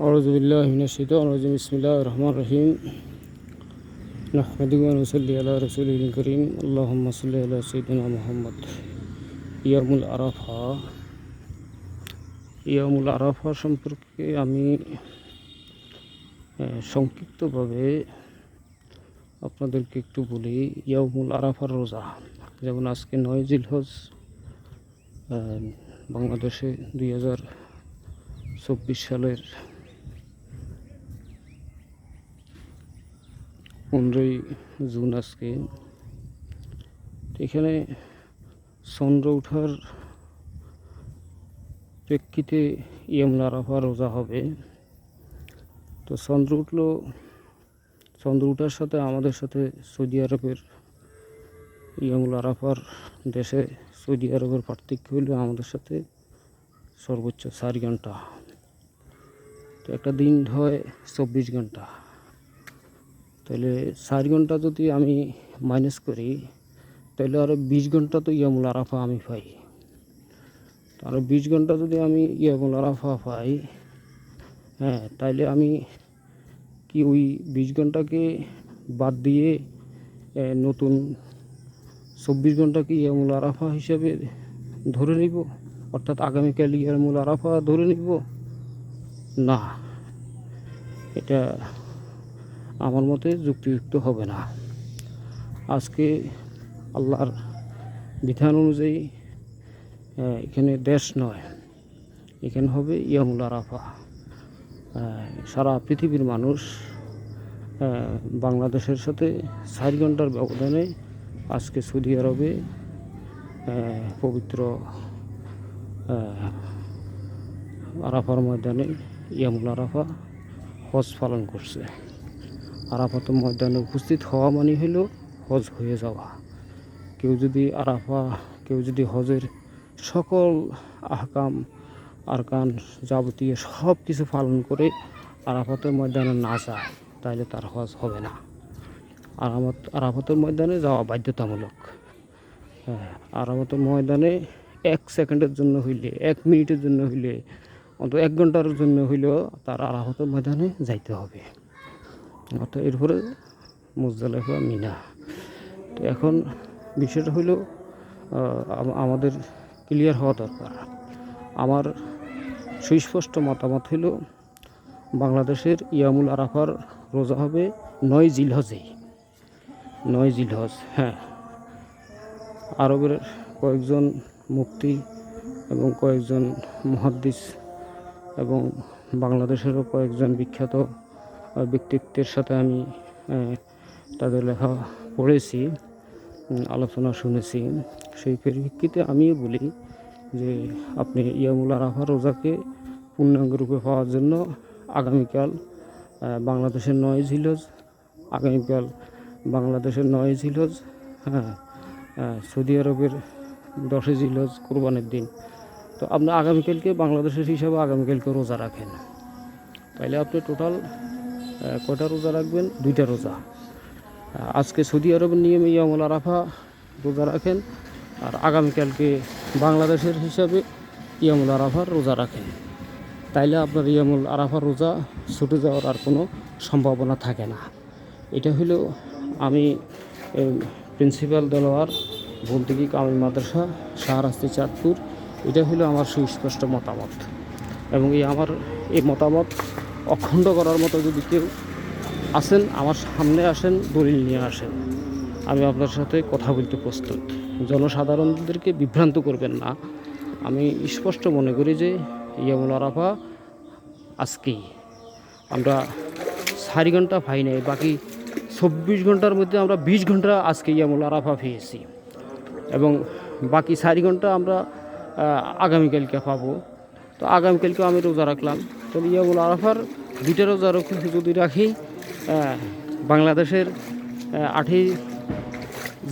আউযুবিল্লাহি মিনাশ শাইতানির রাজিম। বিসমিল্লাহির রহমানির রহিম। নাহমাদুহু ওয়া নুসাল্লি আলা রাসূলিল কারীম। আল্লাহুম্মা সাল্লি আলা সাইয়্যিদিনা মুহাম্মদ। ইয়াউমুল আরাফা সম্পর্কে আমি সংক্ষিপ্তভাবে আপনাদেরকে একটু বলি। ইয়াউমুল আরাফার রোজা, যেমন আজকে ৯ জিলহজ, বাংলাদেশে 2024 সালের 15ই জুন আজকে। এখানে চন্দ্র ওঠার প্রেক্ষিতে ইয়াউমুল আরাফা রোজা হবে। তো চন্দ্র ওঠার সাথে আমাদের সাথে সৌদি আরবের ইয়াউমুল আরাফার দেশে সৌদি আরবের পার্থক্য হলো আমাদের সাথে সর্বোচ্চ 4 ঘন্টা। তো একটা দিন হয় 24 ঘন্টা, তাহলে 4 ঘন্টা যদি আমি মাইনাস করি, তাহলে আরও 20 ঘন্টা তো ইয়াউমুল আরাফা আমি পাই। আরও 20 ঘন্টা যদি আমি ইয়াউমুল আরাফা পাই, তাইলে আমি কি ওই 20 ঘন্টাকে বাদ দিয়ে নতুন 24 ঘন্টাকে ইয়াউমুল আরাফা হিসাবে ধরে নিব, অর্থাৎ আগামীকাল ইয়াউমুল আরাফা ধরে নিব? না, এটা আমার মতে যুক্তিযুক্ত হবে না। আজকে আল্লাহর বিধান অনুযায়ী এখানে দেশ নয়, এখানে হবে ইয়াউমুল আরাফা। সারা পৃথিবীর মানুষ বাংলাদেশের সাথে 4 ঘন্টার ব্যবধানে আজকে সৌদি আরবে পবিত্র আরাফার ময়দানে ইয়াউমুল আরাফা হজ পালন করছে। আরাফাত ময়দানে উপস্থিত হওয়া মানে হলো হজ হয়ে যাওয়া। কেউ যদি হজের সকল আহকাম আরকান যাবতীয় সব কিছু পালন করে আরাফাতের ময়দানে না যায়, তাহলে তার হজ হবে না। আরাফাতের ময়দানে যাওয়া বাধ্যতামূলক। আরাফাতের ময়দানে 1 সেকেন্ডের জন্য হইলে, 1 মিনিটের জন্য হইলে, অন্তত 1 ঘন্টার জন্য হইলেও তার আরাফাতের ময়দানে যাইতে হবে। অর্থাৎ এরপরে মুজদালিফা, মিনা। তো এখন বিষয়টা হইল আমাদের ক্লিয়ার হওয়া দরকার। আমার সুস্পষ্ট মতামত হইল বাংলাদেশের ইয়াউমুল আরাফার রোজা হবে 9 জিলহজে। 9 জিলহজ। আরবের কয়েকজন মুফতি এবং কয়েকজন মুহাদ্দিস এবং বাংলাদেশেরও কয়েকজন বিখ্যাত ব্যক্তিত্বের সাথে আমি তাদের লেখা পড়েছি, আলোচনা শুনেছি। সেই পরিপ্রেক্ষিতে আমিও বলি যে আপনি ইয়াউমুল আরাফা রোজাকে পূর্ণাঙ্গ রূপে পাওয়ার জন্য আগামীকাল বাংলাদেশের 9 জিলহজ, আগামীকাল বাংলাদেশের 9 জিলহজ, সৌদি আরবের 10 জিলহজ কোরবানির দিন। তো আপনি আগামীকালকে বাংলাদেশের হিসাবে আগামীকালকে রোজা রাখেন, তাইলে আপনি টোটাল কয়টা রোজা রাখবেন? 2টা রোজা। আজকে সৌদি আরবের নিয়মে ইয়াউমুল আরাফা রোজা রাখেন, আর আগামীকালকে বাংলাদেশের হিসাবে ইয়াউমুল আরাফার রোজা রাখেন। তাইলে আপনার ইয়াউমুল আরাফার রোজা ছুটে যাওয়ার আর কোনো সম্ভাবনা থাকে না। এটা হলো আমি প্রিন্সিপাল দেলোয়ার বন্তিকি কামিল মাদ্রাসা, শাহরাস্তি, চাঁদপুর। এটা হলো আমার সুস্পষ্ট মতামত, এবং আমার এই মতামত অখণ্ড করার মতো যদি কেউ আসেন, আমার সামনে আসেন, দলিল নিয়ে আসেন, আমি আপনার সাথে কথা বলতে প্রস্তুত। জনসাধারণদেরকে বিভ্রান্ত করবেন না। আমি স্পষ্ট মনে করি যে ইয়াউমুল আরাফা আজকেই। আমরা 4 ঘন্টা পাই নাই, বাকি 24 ঘন্টার মধ্যে আমরা 20 ঘন্টা আজকে ইয়াউমুল আরাফা পেয়েছি, এবং বাকি 4 ঘন্টা আমরা আগামীকালকে পাবো। তো আগামীকালকে আমি রোজা রাখলাম, তাহলে ইয়াউমুল আরাফার 2টা রোজা যদি রাখি, বাংলাদেশের 8ই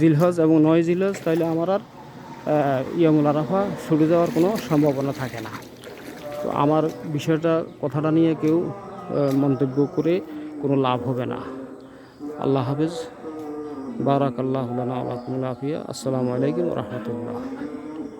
জিলহজ এবং 9 জিলহজ, তাহলে আমার আর ইয়াউমুল আরাফা ছুটে যাওয়ার কোনো সম্ভাবনা থাকে না। তো আমার কথাটা নিয়ে কেউ মন্তব্য করে কোনো লাভ হবে না। আল্লাহ হাফেজ। বারাকাল্লাহু লানা ওয়া লাকুম। আসসালামু আলাইকুম ওয়া রাহমাতুল্লাহ।